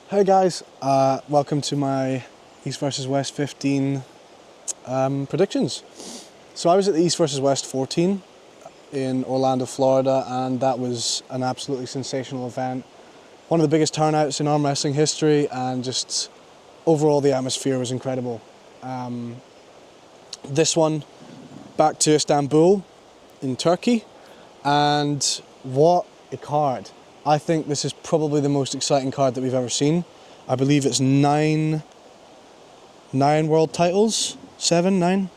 Hey guys, welcome to my East versus West 15 predictions. So I was at the East versus West 14 in Orlando, Florida, and that was an absolutely sensational event. One of the biggest turnouts in arm wrestling history, and just overall the atmosphere was incredible. This one, back to Istanbul in Turkey, and what a card. I think this is probably the most exciting card that we've ever seen. I believe it's nine world titles, 7, 9.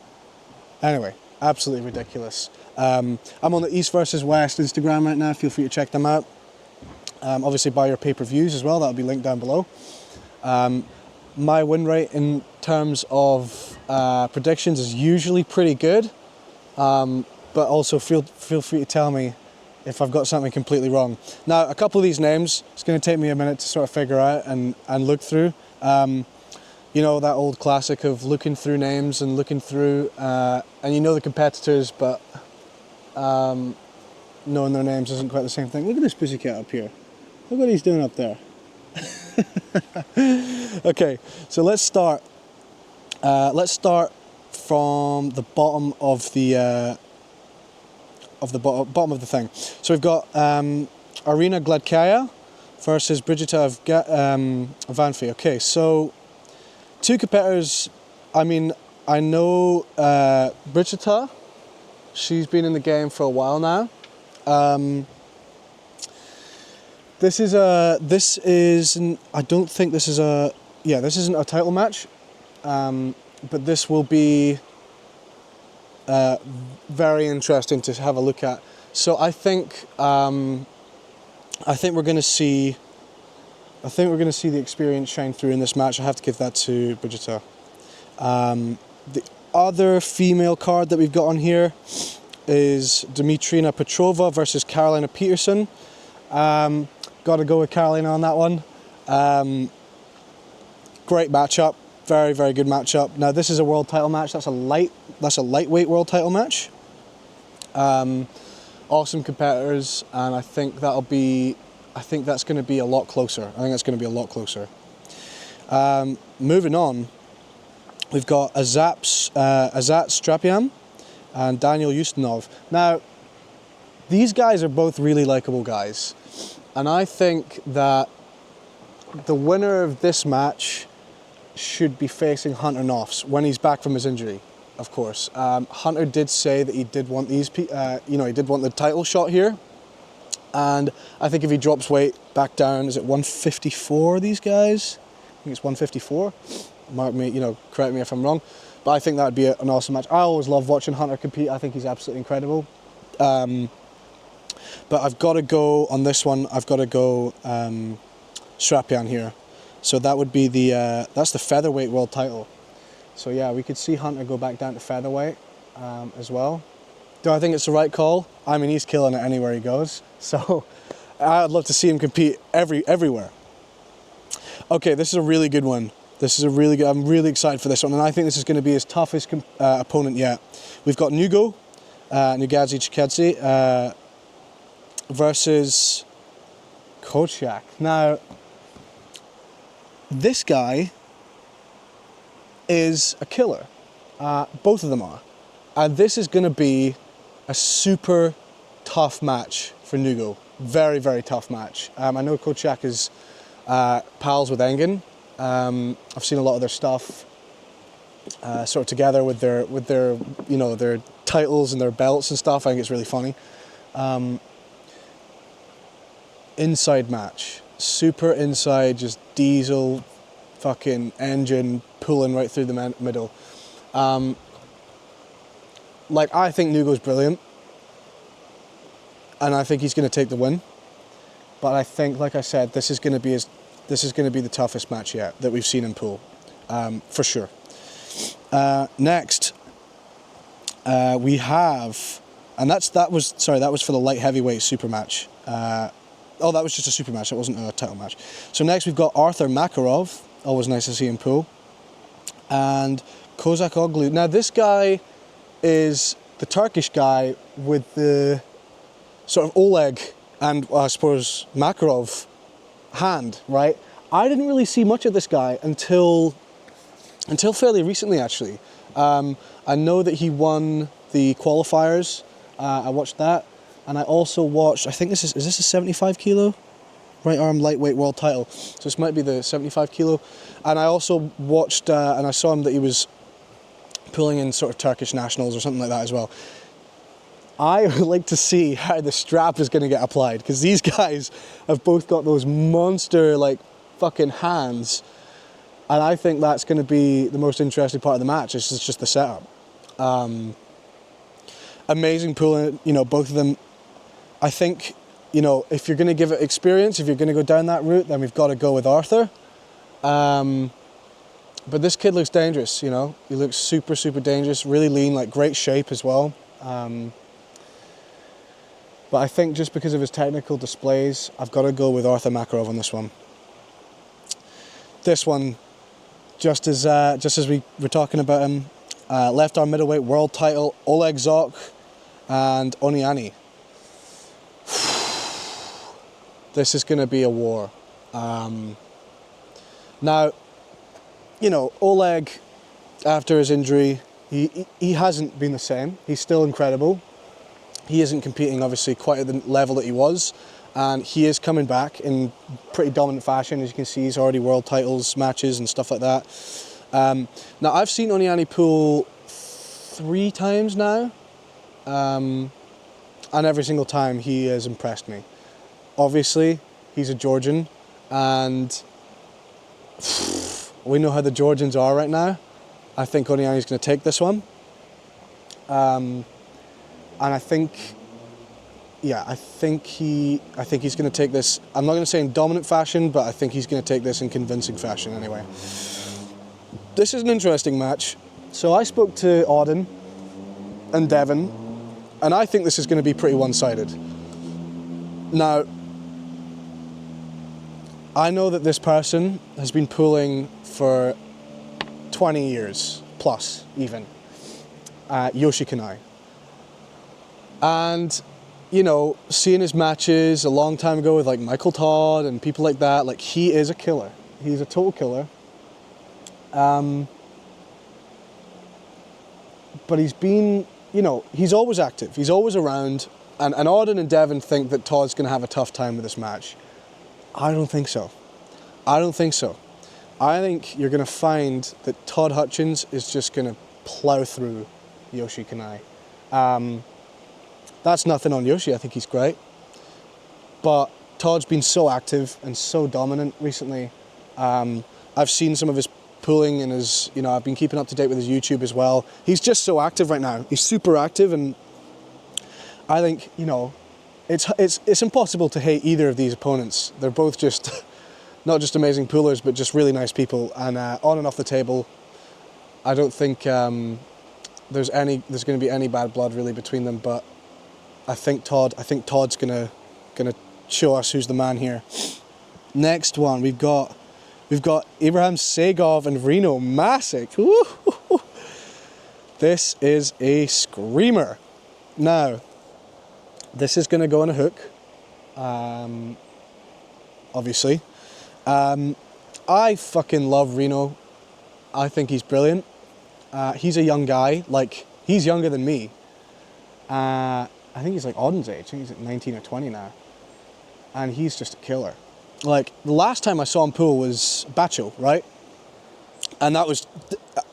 Anyway, absolutely ridiculous. I'm on the East versus West Instagram right now. Feel free to check them out. Obviously buy your pay-per-views as well. That'll be linked down below. My win rate in terms of predictions is usually pretty good, but also feel free to tell me if I've got something completely wrong. Now, a couple of these names, it's going to take me a minute to sort of figure out and look through. You know, that old classic of looking through names and looking through, and you know the competitors, but knowing their names isn't quite the same thing. Look at this pussycat up here. Look what he's doing up there. Okay, so let's start. Let's start from the bottom of the bottom of the thing. So we've got Arina Gladkaya versus Brigita Vanfi. Okay, so two competitors. I mean, I know Brigita. She's been in the game for a while now. This isn't a title match, but this will be very interesting to have a look at. So I think we're going to see the experience shine through in this match. I have to give that to Brigita. The other female card that we've got on here is Dmitrina Petrova versus Carolina Peterson. Got to go with Carolina on that one. Great matchup. Very, very good matchup. Now this is a world title match. That's a lightweight world title match. Awesome competitors, and I think that's going to be a lot closer. Moving on, we've got Azat Strapian and Daniel Ustinov. Now, these guys are both really likable guys, and I think that the winner of this match should be facing Hunter Knopfs when he's back from his injury, of course. Hunter did say that he did want he did want the title shot here, and I think if he drops weight back down, is it 154? These guys, I think it's 154. Mark me, correct me if I'm wrong, but I think that would be an awesome match. I always love watching Hunter compete. I think he's absolutely incredible. But I've got to go on this one. I've got to go Strapian here. So that would be that's the featherweight world title. So yeah, we could see Hunter go back down to featherweight as well. Do I think it's the right call? I mean, he's killing it anywhere he goes. So I'd love to see him compete everywhere. Okay, this is a really good one. I'm really excited for this one, and I think this is going to be his toughest opponent yet. We've got Nugadzi Chikadze versus Kochak. Now, this guy is a killer. Both of them are. And this is going to be a super tough match for Nugo. Very, very tough match. I know Kochak is pals with Engin. I've seen a lot of their stuff sort of together with their their titles and their belts and stuff. I think it's really funny. Inside match. Super inside, just diesel fucking engine pulling right through the middle. I think Nugo's brilliant, and I think he's going to take the win. But I think, like I said, this is going to be the toughest match yet that we've seen in pool, for sure. Next, we have, and that was for the light heavyweight super match. Oh, that was just a super match. That wasn't a title match. So next we've got Arthur Makarov. Always nice to see him pool. And Kozak Oglu. Now this guy is the Turkish guy with the sort of Oleg and I suppose Makarov hand, right? I didn't really see much of this guy until fairly recently, actually. I know that he won the qualifiers. I watched that, and I also watched, I think is this a 75 kilo? Right arm lightweight world title. So this might be the 75 kilo. And I also watched, and I saw him that he was pulling in sort of Turkish nationals or something like that as well. I would like to see how the strap is going to get applied, because these guys have both got those monster, like, fucking hands. And I think that's going to be the most interesting part of the match. It's just the setup. Amazing pulling, you know, both of them. I think, you know, if you're going to give it experience, if you're going to go down that route, then we've got to go with Arthur. But this kid looks dangerous, you know. He looks super, super dangerous, really lean, like great shape as well. But I think just because of his technical displays, I've got to go with Arthur Makarov on this one. This one, just as we were talking about him, left arm middleweight world title, Oleg Zok and Oniani. This is going to be a war. Now, you know, Oleg, after his injury, he hasn't been the same. He's still incredible. He isn't competing, obviously, quite at the level that he was. And he is coming back in pretty dominant fashion. As you can see, he's already world titles matches and stuff like that. Now, I've seen Oniani pull 3 times now. And every single time he has impressed me. Obviously, he's a Georgian. And we know how the Georgians are right now. I think Oniani's going to take this one. And I think, yeah, I think he's going to take this. I'm not going to say in dominant fashion, but I think he's going to take this in convincing fashion anyway. This is an interesting match. So I spoke to Auden and Devon, and I think this is going to be pretty one-sided. Now, I know that this person has been pulling for 20 years plus, even. Yoshi Kanai. And, you know, seeing his matches a long time ago with like Michael Todd and people like that, like he is a killer. He's a total killer. But he's been, you know, he's always active. He's always around. And Auden and Devon think that Todd's going to have a tough time with this match. I don't think so. I don't think so. I think you're going to find that Todd Hutchins is just going to plow through Yoshi Kanai. That's nothing on Yoshi, I think he's great. But Todd's been so active and so dominant recently. I've seen some of his pulling and his, you know, I've been keeping up to date with his YouTube as well. He's just so active right now. He's super active, and I think, you know, it's impossible to hate either of these opponents. They're both just, not just amazing pullers, but just really nice people. And on and off the table, I don't think there's going to be any bad blood really between them. But I think Todd's gonna show us who's the man here. Next one, we've got Ibrahim Segov and Reno Masic. Woo-hoo-hoo. This is a screamer. Now, this is gonna go on a hook. Obviously, I fucking love Reno. I think he's brilliant. He's a young guy. Like, he's younger than me. I think he's like Auden's age. I think he's at 19 or 20 now. And he's just a killer. Like, the last time I saw him pull was Bacho, right? And that was,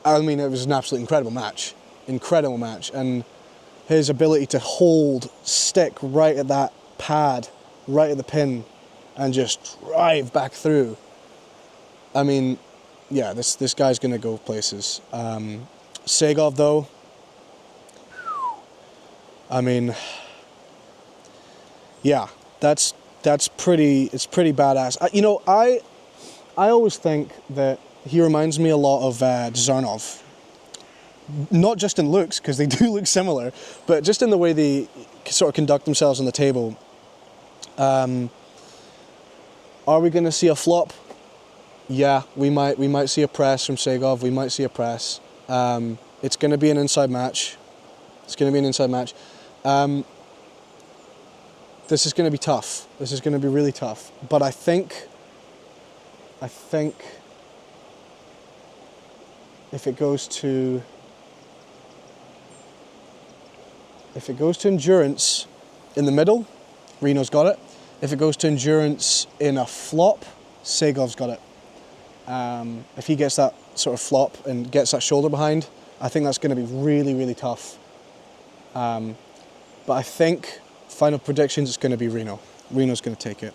I mean, it was an absolutely incredible match. Incredible match. And his ability to hold, stick right at that pad, right at the pin, and just drive back through. I mean, yeah, this guy's going to go places. Segov, though, I mean, yeah, it's pretty badass. You know, I always think that he reminds me a lot of Dzarnov. Not just in looks, because they do look similar, but just in the way they sort of conduct themselves on the table. Are we going to see a flop? Yeah, we might see a press from Segov. We might see a press. It's going to be an inside match. This is going to be tough. This is going to be really tough. But I think I think if it goes to endurance in the middle, Reno's got it. If it goes to endurance in a flop, Segov's got it. If he gets that sort of flop and gets that shoulder behind, I think that's going to be really, really tough. But I think, final predictions, it's going to be Reno. Reno's going to take it.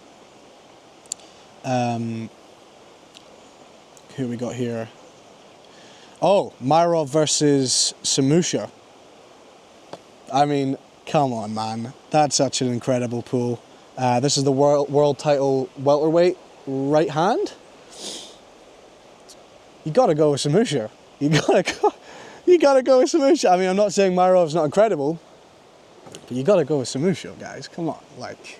Who we got here? Oh, Myrov versus Samusha. I mean, come on, man. That's such an incredible pool. This is the world title welterweight right hand. You gotta go with Samusha. You gotta go with Samusha. I mean, I'm not saying Myrov's not incredible, but you gotta go with Samusha, guys. Come on, like,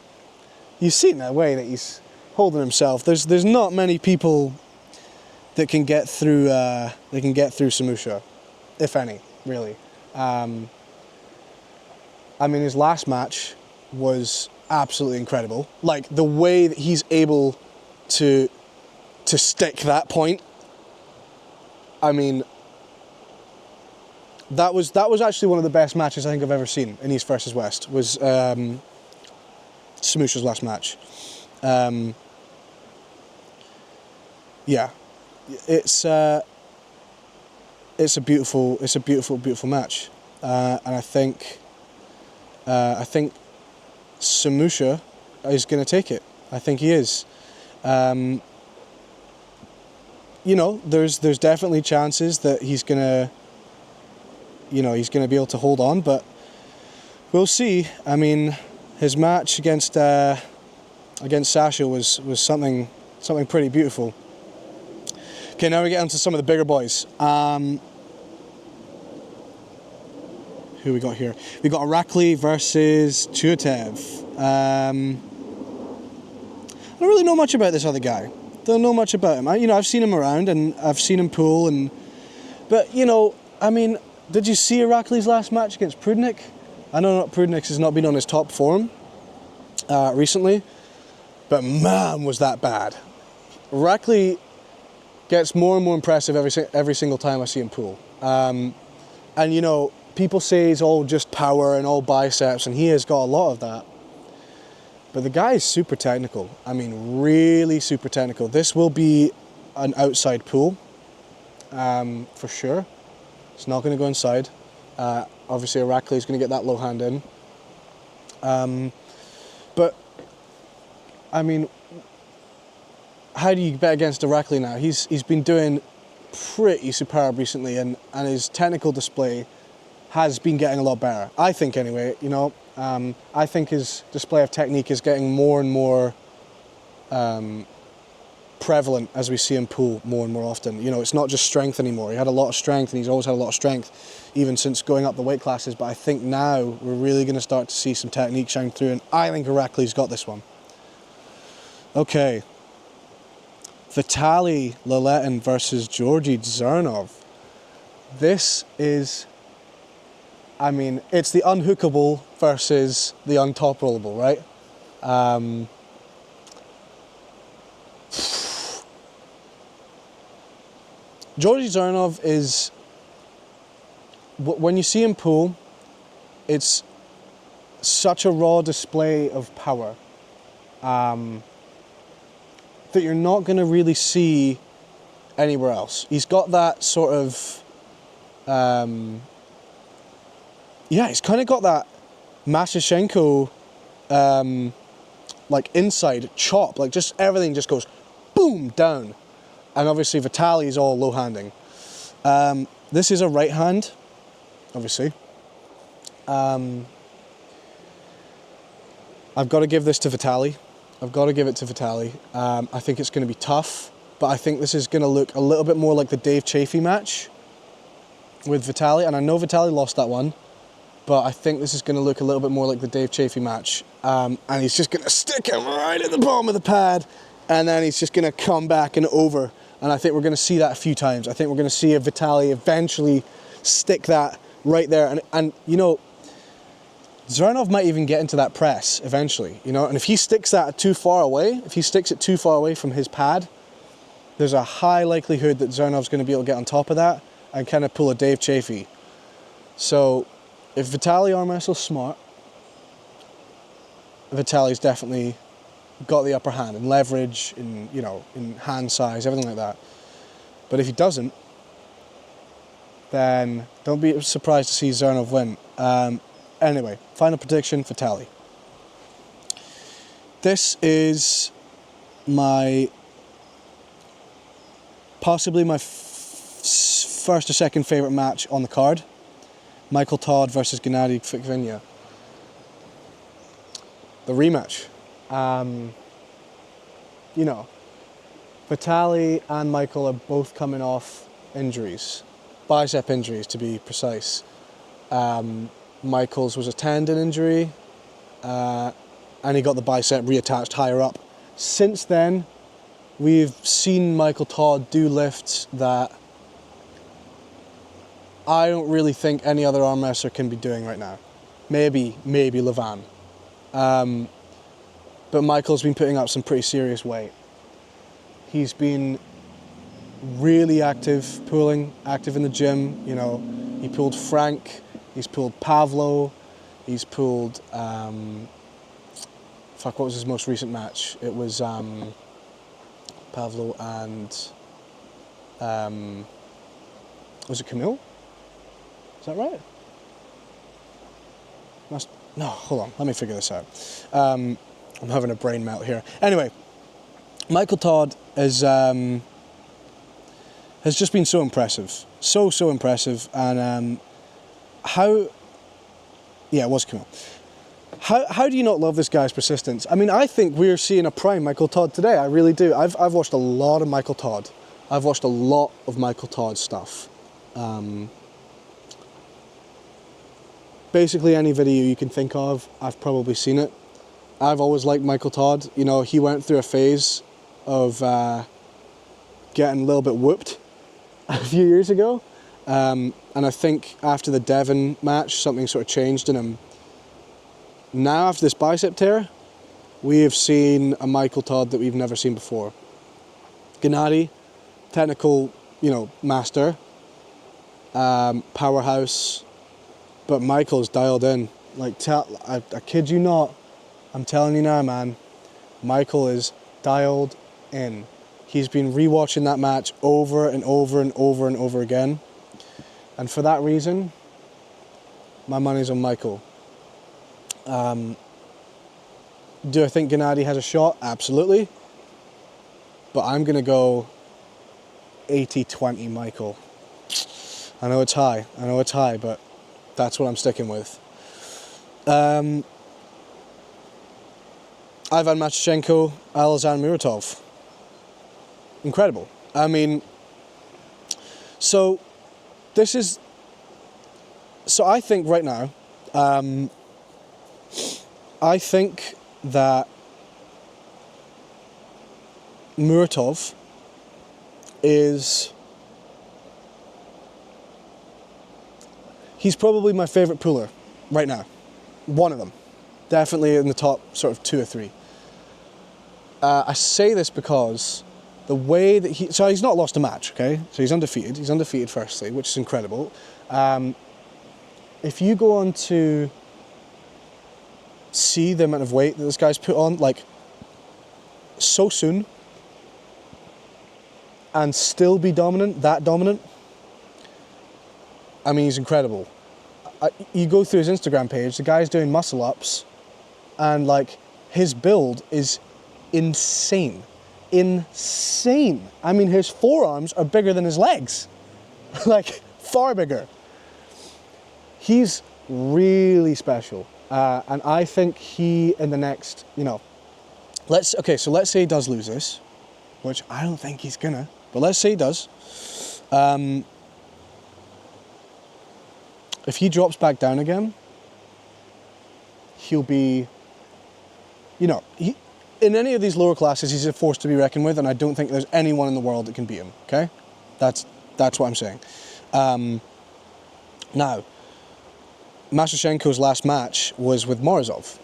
you've seen the way that he's holding himself. There's not many people that can get through. They can get through Samusha, if any, really. I mean, his last match was absolutely incredible. Like, the way that he's able to stick that point. I mean, that was actually one of the best matches I think I've ever seen in East versus West, was Samusha's last match. Yeah, it's a beautiful match, and I think Samusha is going to take it. I think he is. You know, there's definitely chances that he's gonna be able to hold on, but we'll see. I mean, his match against Sasha was something pretty beautiful. Okay, now we get onto some of the bigger boys. Who we got here? We got Irakli versus Chuatev. I don't really know much about this other guy. Don't know much about him. I've seen him around and I've seen him pool, but I mean, did you see Irakli's last match against Prudnik? I know Prudnik has not been on his top form recently, but man, was that bad. Irakli gets more and more impressive every single time I see him pool. And people say he's all just power and all biceps, and he has got a lot of that. But the guy is super technical. I mean, really super technical. This will be an outside pool, for sure. It's not going to go inside. Obviously, Irakli is going to get that low hand in. But, I mean, how do you bet against Irakli now? He's been doing pretty superb recently, and his technical display has been getting a lot better. I think, anyway, I think his display of technique is getting more and more prevalent as we see him pool more and more often. It's not just strength anymore. He had a lot of strength, and he's always had a lot of strength, even since going up the weight classes. But I think now we're really going to start to see some technique shine through, and I think Irakli's got this one. Okay. Vitaly Laletin versus Georgy Zernov. This is... I mean, it's the unhookable versus the untop-rollable, right? Georgy Zernov is... When you see him pool, it's such a raw display of power that you're not going to really see anywhere else. He's got that sort of... he's kind of got that Mashashenko, like inside chop, like just everything just goes boom down. And obviously Vitaly is all low handing. This is a right hand, obviously. I've got to give this to Vitaly. I've got to give it to Vitaly. I think it's going to be tough, but I think this is going to look a little bit more like the Dave Chafee match with Vitaly. And I know Vitaly lost that one, but I think this is going to look a little bit more like the Dave Chafee match. And he's just going to stick him right at the bottom of the pad, and then he's just going to come back and over. And I think we're going to see that a few times. I think we're going to see a Vitaly eventually stick that right there. And Zernov might even get into that press eventually, and if he sticks that too far away, if he sticks it too far away from his pad, there's a high likelihood that Zernov's going to be able to get on top of that and kind of pull a Dave Chafee. So if Vitaly arm wrestles smart, Vitaly's definitely got the upper hand in leverage, in, you know, in hand size, everything like that. But if he doesn't, then don't be surprised to see Zernov win. Anyway, final prediction, Vitaly. This is possibly my first or second favourite match on the card. Michael Todd versus Gennady Fikvinya. The rematch. You know, Vitaly and Michael are both coming off injuries. Bicep injuries, to be precise. Michael's was a tendon injury, and he got the bicep reattached higher up. Since then, we've seen Michael Todd do lifts that I don't really think any other arm wrestler can be doing right now. Maybe Levan. But Michael's been putting up some pretty serious weight. He's been really active in the gym. You know, he pulled Frank, he's pulled Pavlo, he's pulled, what was his most recent match? It was Pavlo and, was it Camille? Is that right? No, hold on, let me figure this out. I'm having a brain melt here. Anyway, Michael Todd has just been so impressive. So impressive. And it was Camille. How do you not love this guy's persistence? I mean, I think we're seeing a prime Michael Todd today. I really do. I've watched a lot of Michael Todd. I've watched a lot of Michael Todd stuff. Basically any video you can think of, I've probably seen it. I've always liked Michael Todd. You know, he went through a phase of getting a little bit whooped a few years ago. And I think after the Devon match, something sort of changed in him. Now, after this bicep tear, we have seen a Michael Todd that we've never seen before. Gennady, technical, master, powerhouse, but Michael's dialed in. I kid you not, I'm telling you now, man, Michael is dialed in. He's been rewatching that match over and over and over and over again. And for that reason, my money's on Michael. Do I think Gennady has a shot? Absolutely. But I'm going to go 80-20 Michael. I know it's high, but that's what I'm sticking with. Ivan Machchenko, Alexander Muratov. Incredible. I mean, so I think right now, I think that Muratov he's probably my favourite puller right now. One of them. Definitely in the top sort of 2 or 3. I say this because the way that so he's not lost a match, okay? So he's undefeated. He's undefeated firstly, which is incredible. If you go on to see the amount of weight that this guy's put on, so soon, and still be that dominant, I mean, he's incredible. You go through his Instagram page, the guy's doing muscle ups, and his build is insane. Insane. I mean, his forearms are bigger than his legs. Far bigger. He's really special. And I think he, in the next, let's say he does lose this, which I don't think he's gonna, but let's say he does. If he drops back down again, he'll be, in any of these lower classes, he's a force to be reckoned with, and I don't think there's anyone in the world that can beat him, okay? That's what I'm saying. Now, Machchenko's last match was with Morozov.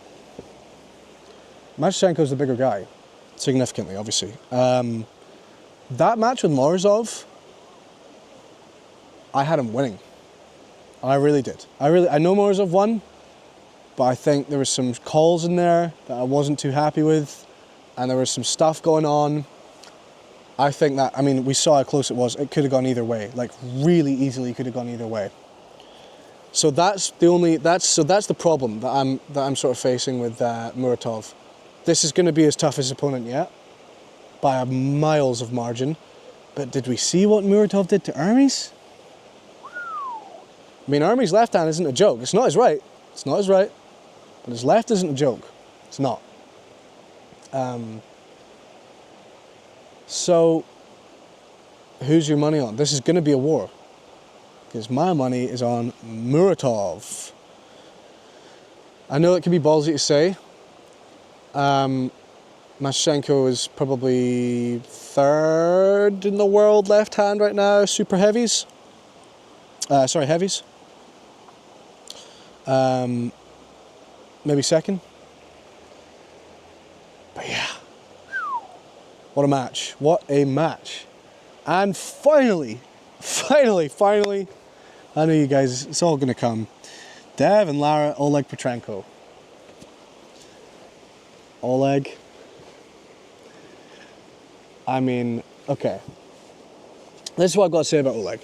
Machchenko's the bigger guy, significantly, obviously. That match with Morozov, I had him winning. I really did. I know Morozov won, but I think there was some calls in there that I wasn't too happy with, and there was some stuff going on. I think that, I mean, we saw how close it was. It could have gone either way, like really easily could have gone either way. So that's the problem that I'm sort of facing with Muratov. This is going to be his toughest opponent yet, by miles of margin. But did we see what Muratov did to Armys? I mean, Army's left hand isn't a joke. It's not his right. It's not his right. But his left isn't a joke. It's not. So, who's your money on? This is going to be a war. Because my money is on Muratov. I know it can be ballsy to say. Mashenko is probably third in the world left hand right now, super heavies. Heavies. Maybe second. But yeah. What a match. What a match. And finally, I know you guys, it's all going to come. Dev and Lara, Oleg Petrenko. Oleg. I mean, okay. This is what I've got to say about Oleg.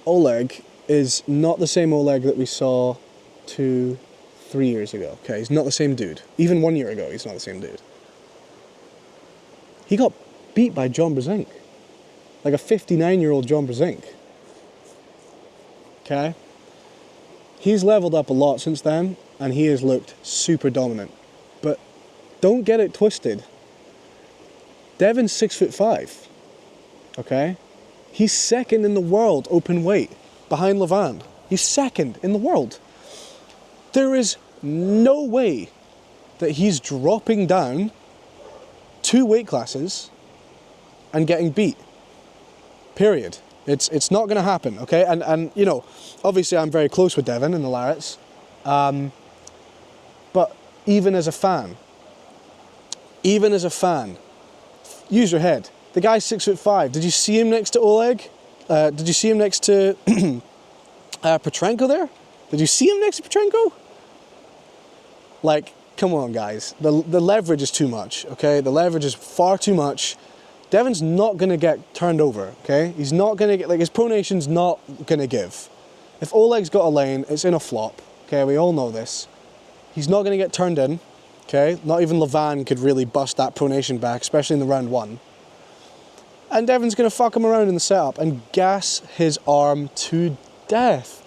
Oleg is not the same Oleg that we saw 2-3 years ago. Okay, he's not the same dude. Even 1 year ago, he's not the same dude. He got beat by John Brzenk. Like a 59-year-old John Brzenk. Okay? He's leveled up a lot since then, and he has looked super dominant. But don't get it twisted. Devin's 6'5". Okay? He's second in the world open weight, behind Levan. He's second in the world. There is no way that he's dropping down 2 weight classes and getting beat. Period. It's not going to happen, okay? And you know, obviously I'm very close with Devin and the Larretts. But even as a fan, use your head. The guy's 6'5". Did you see him next to Oleg? Did you see him next to Petrenko there? Did you see him next to Petrenko? Like, come on, guys. The leverage is too much, okay? The leverage is far too much. Devin's not going to get turned over, okay? He's not going to get, like, his pronation's not going to give. If Oleg's got a lane, it's in a flop, okay? We all know this. He's not going to get turned in, okay? Not even Levan could really bust that pronation back, especially in the round 1. And Devin's going to fuck him around in the setup and gas his arm to death.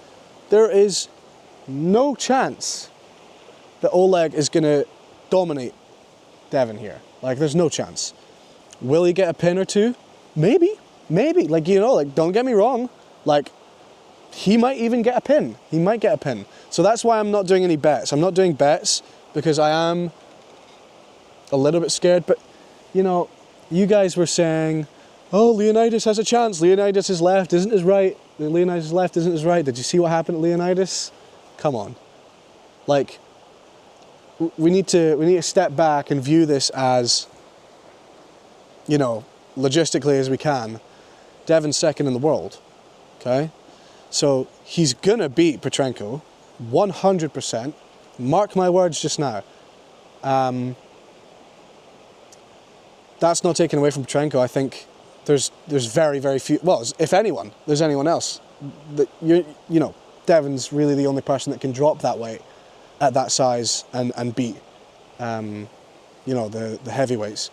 There is no chance that Oleg is going to dominate Devin here. Like, there's no chance. Will he get a pin or two? Maybe. Like, you know, like, don't get me wrong. Like, he might even get a pin. He might get a pin. So that's why I'm not doing any bets. I'm not doing bets because I am a little bit scared. But, you know, you guys were saying, oh, Leonidas has a chance. Leonidas' left isn't his right. Leonidas' left isn't his right. Did you see what happened to Leonidas? Come on. Like, we need to step back and view this as, you know, logistically as we can. Devin's second in the world, okay? So he's gonna beat Petrenko, 100%. Mark my words just now. That's not taken away from Petrenko. I think there's very, very few, well, if anyone, there's anyone else. That you know, Devin's really the only person that can drop that weight at that size and beat, you know, the heavyweights.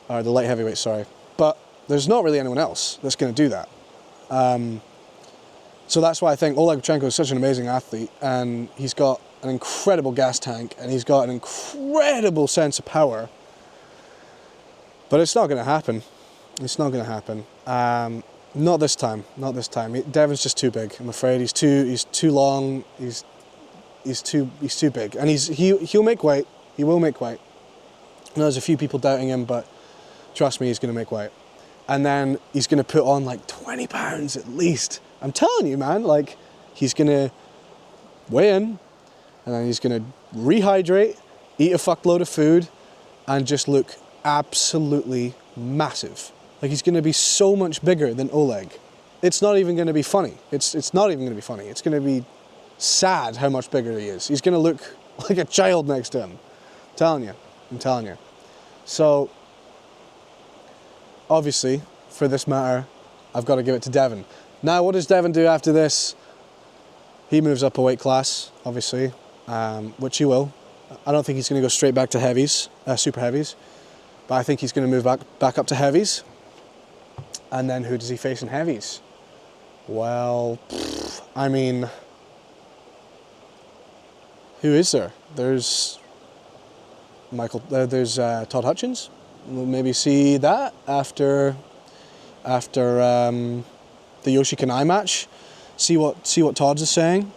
Or the light heavyweight, sorry. But there's not really anyone else that's going to do that. So that's why I think Oleg Petrenko is such an amazing athlete, and he's got an incredible gas tank, and he's got an incredible sense of power. But it's not going to happen. It's not going to happen. Not this time. Not this time. Devin's just too big. I'm afraid he's too long. He's too big, and he'll make weight. He will make weight. I know there's a few people doubting him, but trust me, he's going to make weight. And then he's going to put on like 20 pounds at least. I'm telling you, man, like, he's going to weigh in, and then he's going to rehydrate, eat a fuckload of food, and just look absolutely massive. Like, he's going to be so much bigger than Oleg. It's not even going to be funny. It's not even going to be funny. It's going to be sad how much bigger he is. He's going to look like a child next to him. I'm telling you. So, obviously, for this matter, I've got to give it to Devin. Now, what does Devin do after this? He moves up a weight class, obviously, which he will. I don't think he's going to go straight back to heavies, super heavies, but I think he's going to move back up to heavies. And then who does he face in heavies? Well, I mean, who is there? There's Todd Hutchins. We'll maybe see that after the Yoshi Kanai match. See what Todd's is saying.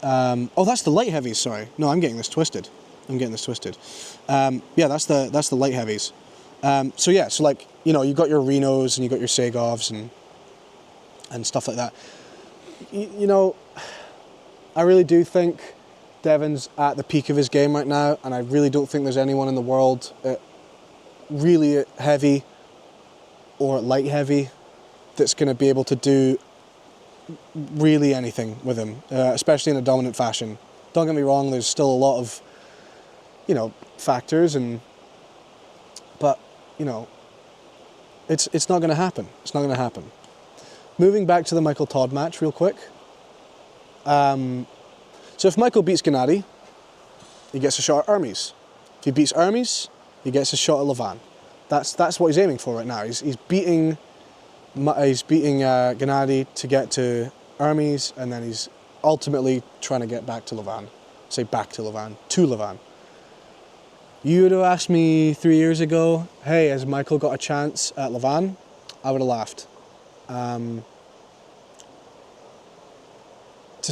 Oh, that's the light heavies. Sorry, no, I'm getting this twisted. Yeah, that's the light heavies. So like, you know, you've got your Renos and you've got your Segovs and stuff like that. You know, I really do think Devin's at the peak of his game right now, and I really don't think there's anyone in the world really heavy or light heavy that's going to be able to do really anything with him, especially in a dominant fashion. Don't get me wrong, there's still a lot of, you know, factors, but you know, it's not going to happen. It's not going to happen. Moving back to the Michael Todd match real quick. So if Michael beats Gennady, he gets a shot at Hermes. If he beats Hermes, he gets a shot at Levan. That's what he's aiming for right now. He's beating Gennady to get to Hermes, and then he's ultimately trying to get back to Levan. To Levan. You would have asked me 3 years ago, hey, has Michael got a chance at Levan? I would have laughed. To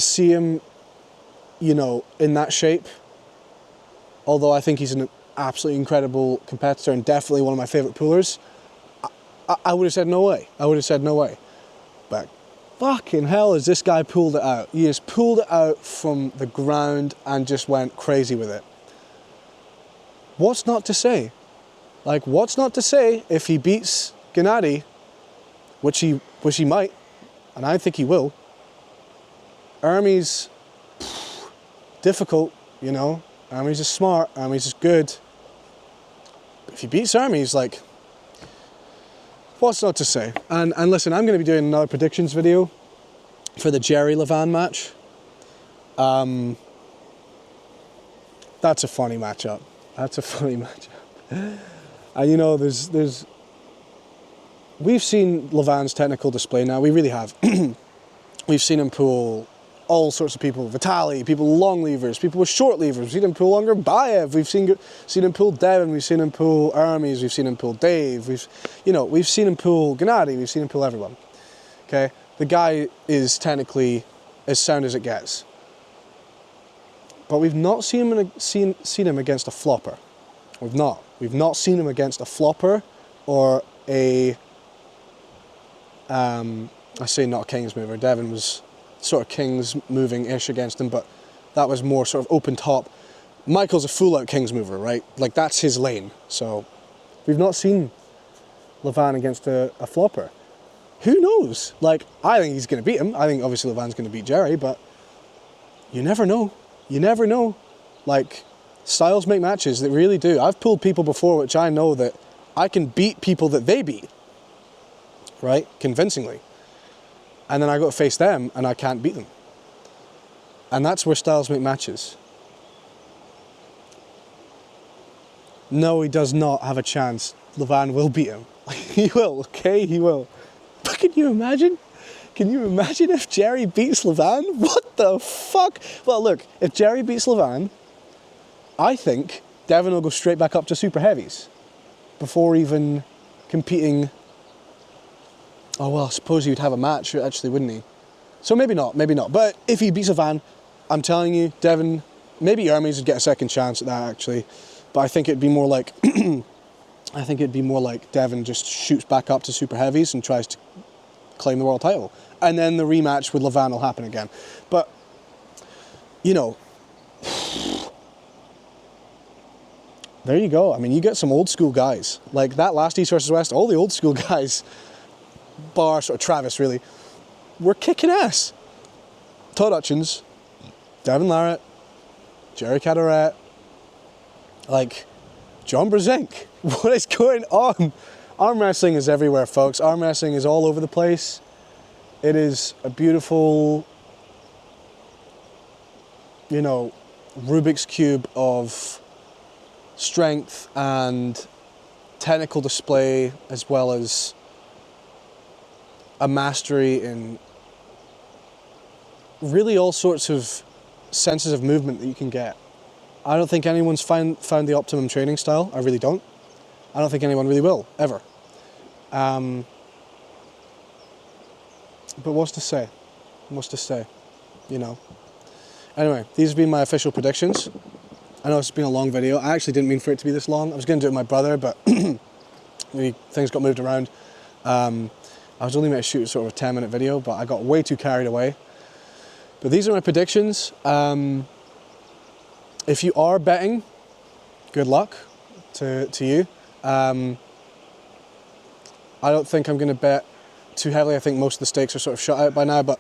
see him, you know, in that shape, although I think he's an absolutely incredible competitor and definitely one of my favourite poolers, I would have said no way. But fucking hell has this guy pulled it out. He has pulled it out from the ground and just went crazy with it. What's not to say? Like, what's not to say if he beats Gennady, which he might, and I think he will. Hermes, difficult, you know. Hermes is smart, Hermes is good. But if he beats Hermes, like, what's not to say? And listen, I'm going to be doing another predictions video for the Jerry Levan match. That's a funny matchup. And you know, there's we've seen Levan's technical display now. We really have. We've seen him pull all sorts of people. Vitali, people long levers, people with short levers. We've seen him pull longer Bayev. We've seen him pull Devin. We've seen him pull Hermes. We've seen him pull Dave. We've seen him pull Gennady. We've seen him pull everyone. Okay, the guy is technically as sound as it gets. But we've not seen him against a flopper. We've not seen him against a flopper or a I say not a King's mover. Devin was sort of King's moving-ish against him, but that was more sort of open top. Michael's a full-out King's mover, right? Like, that's his lane. So we've not seen Levan against a flopper. Who knows? Like, I think he's going to beat him. I think obviously Levan's going to beat Jerry, but you never know. You never know. Like, styles make matches. They really do. I've pulled people before which I know that I can beat people that they beat, right? Convincingly. And then I go to face them and I can't beat them. And that's where styles make matches. No, he does not have a chance. Levan will beat him. He will, okay? He will. But can you imagine? Can you imagine if Jerry beats Levan? What the fuck? Well, look, if Jerry beats Levan, I think Devin will go straight back up to super heavies before even competing. Oh, well, I suppose he would have a match, actually, wouldn't he? So maybe not. But if he beats Levan, I'm telling you, Devin, maybe Hermes would get a second chance at that, actually. But I think it'd be more like, Devin just shoots back up to super heavies and tries to claim the world title. And then the rematch with Levan will happen again. But, you know, there you go. I mean, you get some old school guys. Like that last East versus West, all the old school guys, bar sort of Travis really, were kicking ass. Todd Hutchins, Devin Larratt, Jerry Cadorette, like John Brzenk. What is going on? Arm wrestling is everywhere, folks. Arm wrestling is all over the place. It is a beautiful, you know, Rubik's Cube of strength and technical display, as well as a mastery in really all sorts of senses of movement that you can get. I don't think anyone's found the optimum training style. I really don't. I don't think anyone really will, ever. But what's to say? What's to say? You know. Anyway, these have been my official predictions. I know it's been a long video. I actually didn't mean for it to be this long. I was going to do it with my brother, but things got moved around. I was only meant to shoot sort of a 10-minute video, but I got way too carried away. But these are my predictions. If you are betting, good luck to you. I don't think I'm going to bet too heavily. I think most of the stakes are sort of shut out by now, but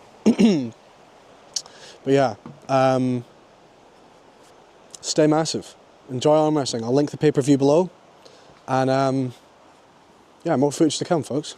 but yeah, stay massive. Enjoy arm wrestling. I'll link the pay-per-view below, and yeah, more footage to come, folks.